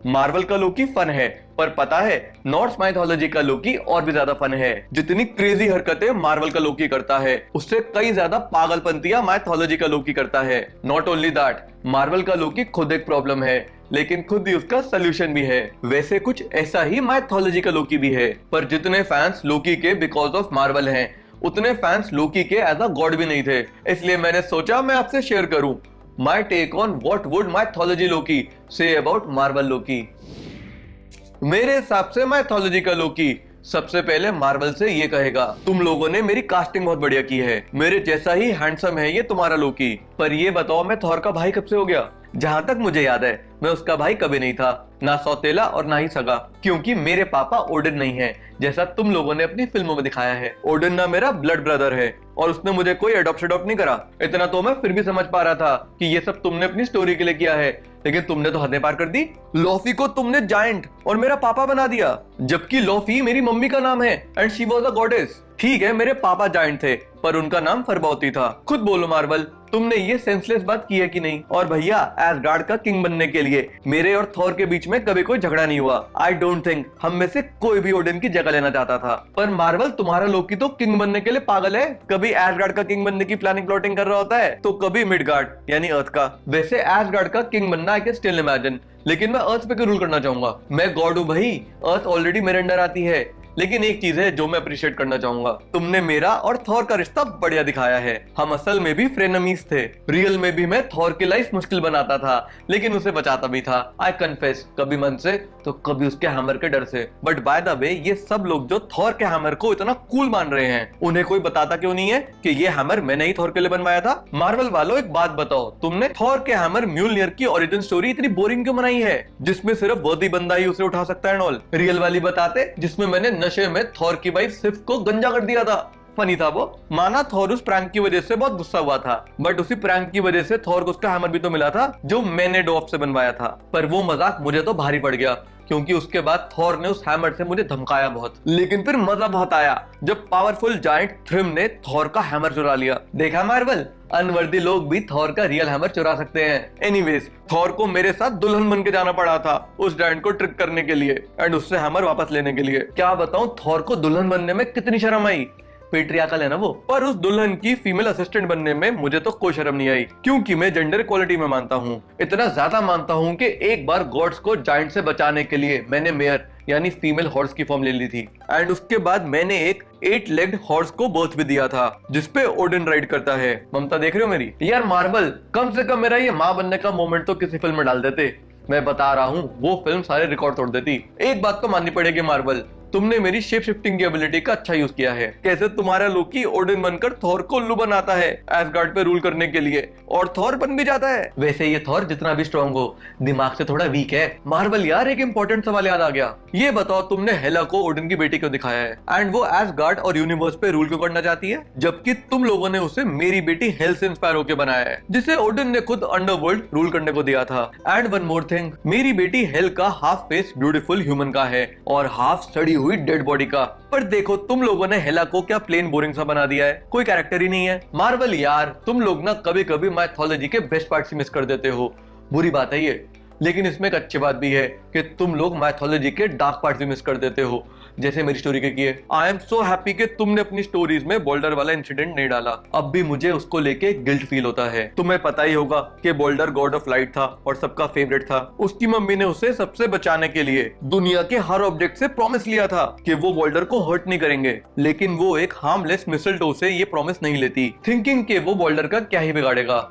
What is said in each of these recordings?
Marvel का लोकी fun है, पर पता है नॉर्स माइथोलॉजी का लोकी और भी ज्यादा फन है। जितनी क्रेजी हरकतें मार्वल का लोकी करता है, उससे कई ज्यादा पागलपंतियां माइथोलॉजी का लोकी करता है। नॉट ओनली दैट, मार्वल का लोकी खुद एक प्रॉब्लम है, लेकिन खुद ही उसका सोल्यूशन भी है। वैसे कुछ ऐसा ही माइथोलॉजी का लोकी भी है, पर जितने फैंस लोकी के बिकॉज ऑफ मार्वल हैं, उतने फैंस लोकी के एज अ गॉड भी नहीं थे। इसलिए मैंने सोचा मैं आपसे शेयर करूं my take on what would mythology Loki say about Marvel लोकी। मेरे हिसाब से माइथोलॉजी का लोकी सबसे पहले मार्वल से ये कहेगा, तुम लोगों ने मेरी कास्टिंग बहुत बढ़िया की है, मेरे जैसा ही हैंडसम है ये तुम्हारा लोकी। पर ये बताओ मैं थॉर का भाई कब से हो गया? जहां तक मुझे याद है मैं उसका भाई कभी नहीं था, ना सौतेला और ना ही सगा, क्योंकि मेरे पापा ओडिन नहीं है जैसा तुम लोगों ने अपनी फिल्मों में दिखाया है। ओडिन ना मेरा ब्लड ब्रदर है और उसने मुझे कोई अडॉप्ट नहीं करा। इतना तो मैं फिर भी समझ पा रहा था कि ये सब तुमने अपनी स्टोरी के लिए किया है, लेकिन तुमने तो हदें पार कर दी। लॉफी को तुमने जायंट और मेरा पापा बना दिया, जबकि लॉफी मेरी मम्मी का नाम है and she was a goddess. ठीक है मेरे पापा जायंट थे, पर उनका नाम फरबौती था। खुद बोलो मार्वल, तुमने ये सेंसलेस बात की है कि नहीं? और भैया एसगार्ड का किंग बनने के लिए मेरे और थॉर के बीच में कभी कोई झगड़ा नहीं हुआ। आई डोंट थिंक हम में से कोई भी ओडिन की जगह लेना चाहता था। पर मार्वल तुम्हारा लोकी तो किंग बनने के लिए पागल है, कभी एसगार्ड का किंग बनने की प्लानिंग प्लॉटिंग कर रहा होता है, तो कभी मिडगार्ड यानी अर्थ का। वैसे एसगार्ड का किंग बनना आई कैन स्टिल इमेजिन, लेकिन मैं अर्थ पे क्यों रूल करना चाहूंगा? मैं गॉड हूं भाई, अर्थ ऑलरेडी मेरे अंडर आती है। लेकिन एक चीज है जो मैं अप्रिशिएट करना चाहूंगा, तुमने मेरा और थॉर का रिश्ता बढ़िया दिखाया है। हम असल में भी फ्रेनमीज थे। रियल में भी मैं थॉर की लाइफ मुश्किल बनाता था, लेकिन उसे बचाता भी था। आई कन्फेस, कभी मन से तो कभी उसके हैमर के डर से। बट बाय द वे, ये सब लोग जो थॉर के हैमर को इतना कूल मान रहे हैं, उन्हें कोई बताता क्यों नहीं है कि ये हैमर मैंने ही थॉर के लिए बनवाया था? मार्वल वालों एक बात बताओ, तुमने थॉर के हैमर म्यूलनियर की ओरिजिन स्टोरी इतनी बोरिंग क्यों बनाई है, जिसमें सिर्फ वर्दी बंदा ही उसे उठा सकता है? ऑल रियल वाली बताते, जिसमें मैंने नशे में थॉर की वाइफ सिर्फ को गंजा कर दिया था। फनी था वो, माना थॉर उस प्रैंक की वजह से बहुत गुस्सा हुआ था, बट उसी प्रैंक की वजह से थॉर को उसका हैमर भी तो मिला था जो मैंने डॉफ से बनवाया था। पर वो मजाक मुझे तो भारी पड़ गया, क्योंकि उसके बाद थॉर ने उस हैमर से मुझे धमकाया बहुत। लेकिन फिर मजा बहुत आया जब पावरफुल जायंट थ्रिम ने थॉर का हैमर चुरा लिया। देखा मार्वल, अनवर्दी लोग भी थॉर का रियल हैमर चुरा सकते हैं। एनीवेज, थॉर को मेरे साथ दुल्हन बन के जाना पड़ा था उस जायंट को ट्रिक करने के लिए एंड उससे हैमर वापस लेने के लिए। क्या बताऊं थॉर को दुल्हन बनने में कितनी शर्म आई, पेट्रियार्कल है ना वो। पर उस दुल्हन की फीमेल असिस्टेंट बनने में मुझे तो कोई शर्म नहीं आई, क्योंकि मैं जेंडर इक्वालिटी में मानता हूँ। इतना ज्यादा मानता हूँ कि एक बार गॉड्स को जायंट से बचाने के लिए मैंने मेयर यानी फीमेल हॉर्स की फॉर्म ले ली थी, एंड उसके बाद मैंने एक 8 लेग्ड हॉर्स को बर्थ भी दिया था, जिसपे ओडिन राइड करता है। ममता देख रहे हो मेरी? यार मार्वल, कम से कम मेरा ये माँ बनने का मोमेंट तो किसी फिल्म में डाल देते। मैं बता रहा हूँ वो फिल्म सारे रिकॉर्ड तोड़ देती। एक बात तो माननी पड़ेगी मार्वल, तुमने मेरी शेप शिफ्टिंग की एबिलिटी का अच्छा यूज किया है। कैसे तुम्हारा लोकी ओडिन बनकर थॉर को उल्लू बनाता है एसगार्ड पे रूल करने के लिए, और थॉर बन भी जाता है। वैसे ये थॉर जितना भी स्ट्रॉन्ग हो, दिमाग से थोड़ा वीक है। मार्वल यार, एक इंपॉर्टेंट सवाल याद आ गया। ये बताओ तुमने हेला को ओडिन की बेटी क्यों दिखाया है, एंड वो एसगार्ड और यूनिवर्स पे रूल क्यों करना चाहती है, जबकि तुम लोगों ने उसे मेरी बेटी हेल से इंस्पायर होकर बनाया है, जिसे ओडिन ने खुद अंडरवर्ल्ड रूल करने को दिया था। एंड वन मोर थिंग, मेरी बेटी हेल का हाफ फेस ब्यूटीफुल ह्यूमन का है और हाफ सड़ी हुई डेड बॉडी का। पर देखो तुम लोगों ने हेला को क्या प्लेन बोरिंग सा बना दिया है, कोई कैरेक्टर ही नहीं है। मार्वल यार, तुम लोग ना कभी कभी माइथोलॉजी के बेस्ट पार्ट्स मिस कर देते हो। बुरी बात है ये, लेकिन इसमें एक अच्छी बात भी है कि तुम लोग माइथोलॉजी के डार्क पार्ट्स भी मिस कर देते हो, जैसे मेरी स्टोरी के किए। आई एम सो हैप्पी कि तुमने अपनी स्टोरीज में बोल्डर वाला इंसिडेंट नहीं डाला। अब भी मुझे उसको लेके गिल्ट फील होता है। तुम्हें पता ही होगा कि बोल्डर गॉड ऑफ लाइट था और सबका फेवरेट था। उसकी मम्मी ने उसे सबसे बचाने के लिए दुनिया के हर ऑब्जेक्ट से प्रॉमिस लिया था कि वो बोल्डर को हर्ट नहीं करेंगे, लेकिन वो एक हार्मलेस मिसलटो से ये प्रॉमिस नहीं लेती, थिंकिंग कि वो बोल्डर का क्या ही बिगाड़ेगा।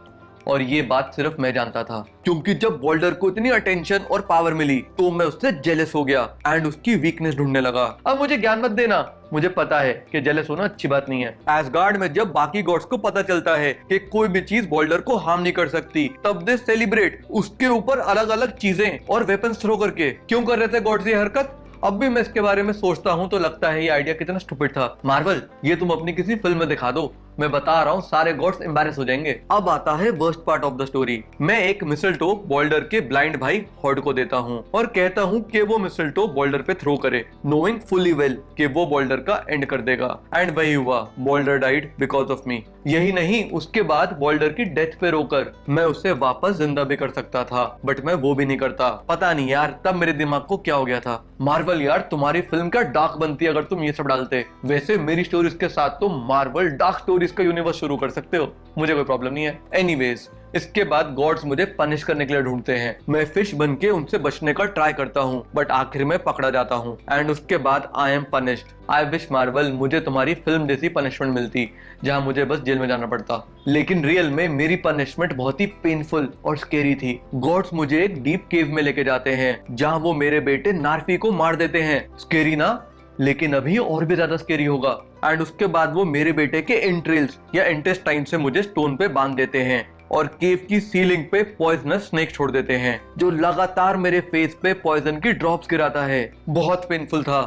और ये बात सिर्फ मैं जानता था, क्योंकि जब बोल्डर को इतनी अटेंशन और पावर मिली तो मैं उससे जेलस हो गया एंड उसकी वीकनेस ढूंढने लगा। अब मुझे ज्ञान मत देना, मुझे पता है कि जेलस होना अच्छी बात नहीं है। एसगार्ड में जब बाकी गॉड्स को पता चलता है कि कोई भी चीज बोल्डर को हार्म नहीं कर सकती, तब दे सेलिब्रेट उसके ऊपर अलग अलग चीजें और वेपन्स थ्रो करके। क्यों कर रहे थे गॉड्स ये हरकत? अब भी मैं इसके बारे में सोचता हूँ तो लगता है ये आइडिया कितना स्टूपिड था। मार्वल, ये तुम अपनी किसी फिल्म में दिखा दो, मैं बता रहा हूँ सारे गॉड्स एम्बैरेस हो जाएंगे। अब आता है worst part of the story. मैं एक मिसलटो बोल्डर के ब्लाइंड भाई हॉर्ड को देता हूँ और कहता हूँ कि वो मिसलटो बोल्डर पे थ्रो करे, नोइंग फुली वेल कि वो बोल्डर का एंड कर देगा। एंड वही हुआ, boulder died because of me. यही नहीं, उसके बाद वॉल्डर की डेथ पे रोकर मैं उसे वापस जिंदा भी कर सकता था, बट मैं वो भी नहीं करता। पता नहीं यार तब मेरे दिमाग को क्या हो गया था। मार्वल यार, तुम्हारी फिल्म क्या डार्क बनती अगर तुम ये सब डालते। वैसे मेरी स्टोरीज के साथ तुम मार्वल डार्क स्टोरीज का यूनिवर्स शुरू कर सकते हो, मुझे कोई प्रॉब्लम नहीं है। एनीवेज, इसके बाद गॉड्स मुझे पनिश करने के लिए ढूंढते हैं। मैं फिश बन के उनसे बचने का ट्राई करता हूँ, बट आखिर में पकड़ा जाता हूँ एंड उसके बाद I am punished. I wish Marvel मुझे तुम्हारी फिल्म जैसी पनिशमेंट मिलती, जहाँ मुझे बस जेल में जाना पड़ता। लेकिन रियल में मेरी पनिशमेंट बहुत ही पेनफुल और स्केरी थी। गॉड्स मुझे एक डीप केव में लेके जाते हैं, जहाँ वो मेरे बेटे नार्फी को मार देते हैं। स्केरी ना, लेकिन अभी और भी ज्यादा स्केरी होगा। एंड उसके बाद वो मेरे बेटे के इंट्रेल्स या इंटेस्टाइन से मुझे स्टोन पे बांध देते हैं और केव की सीलिंग पे पॉइजनस स्नेक छोड़ देते हैं, जो लगातार मेरे फेस पे पॉइजन की ड्रॉप्स गिराता है। बहुत पेनफुल था,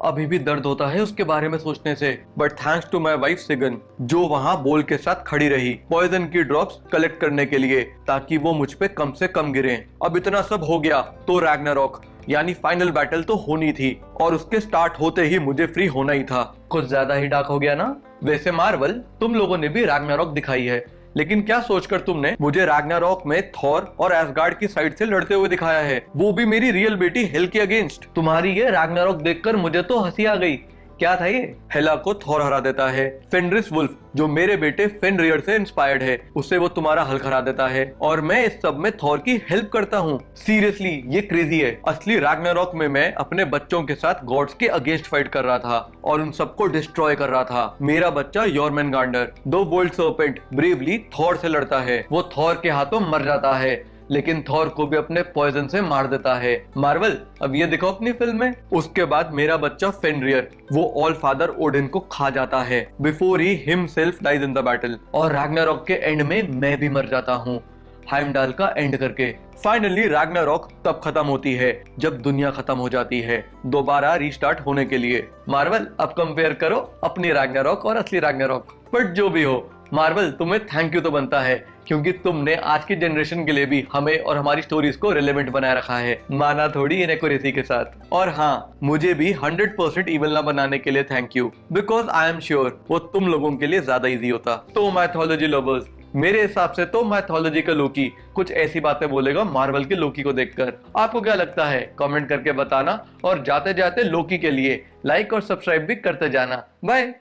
अभी भी दर्द होता है उसके बारे में सोचने से। But thanks to my wife सिगन, जो वहां बोल के साथ खड़ी रही पॉइजन की ड्रॉप्स कलेक्ट करने के लिए, ताकि वो मुझ पे कम से कम गिरे। अब इतना सब हो गया तो रैग्नारॉक यानी फाइनल बैटल तो होनी थी, और उसके स्टार्ट होते ही मुझे फ्री होना ही था। कुछ ज्यादा ही डार्क हो गया ना। वैसे मार्वल, तुम लोगों ने भी रैग्नारॉक दिखाई है, लेकिन क्या सोचकर तुमने मुझे रैग्नारॉक में थॉर और एसगार्ड की साइड से लड़ते हुए दिखाया है, वो भी मेरी रियल बेटी हेल के अगेंस्ट। तुम्हारी ये रैग्नारॉक देखकर मुझे तो हंसी आ गई। क्या था ये? हेला को थॉर हरा देता है। फेनरिस वुल्फ, जो मेरे बेटे फेनरियर से इंस्पायर्ड है, उससे वो तुम्हारा हल्क हरा देता है, और मैं इस सब में थॉर की हेल्प करता हूँ। सीरियसली ये क्रेजी है। असली रैग्नारॉक में मैं अपने बच्चों के साथ गॉड्स के अगेंस्ट फाइट कर रहा था और उन सबको डिस्ट्रॉय कर रहा था। मेरा बच्चा योरमेनगांडर दो वोल्ड सर्पेंट ब्रेवली थॉर से लड़ता है। वो थॉर के हाथों मर जाता है, लेकिन थॉर को भी अपने पॉइजन से मार देता है। मार्वल, अब ये देखो अपनी फिल्म में। उसके बाद मेरा बच्चा फेनरियर, वो ऑल फादर ओडिन को खा जाता है बिफोर ही himself dies in the battle. और रैग्नारॉक के एंड में मैं भी मर जाता हूँ, हाइमडाल का एंड करके। फाइनली रैग्नारॉक तब खत्म होती है जब दुनिया खत्म हो जाती है, दोबारा रीस्टार्ट होने के लिए। मार्वल, अब कंपेयर करो अपनी रैग्नारॉक और असली रैग्नारॉक। बट जो भी हो मार्वल, तुम्हें थैंक यू तो बनता है, क्योंकि तुमने आज की जनरेशन के लिए भी हमें और हमारी स्टोरीज को रिलेवेंट बनाए रखा है, माना थोड़ी इनएक्यूरेसी के साथ। और हाँ, मुझे भी 100% इविल ना बनाने के लिए thank you, because I am sure वो तुम लोगों के लिए ज्यादा इजी होता। तो माइथोलॉजी लवर्स, मेरे हिसाब से तो माइथोलॉजी का लोकी कुछ ऐसी बातें बोलेगा मार्वल के लोकी को देखकर। आपको क्या लगता है? कमेंट करके बताना, और जाते जाते लोकी के लिए लाइक और सब्सक्राइब भी करते जाना। बाय।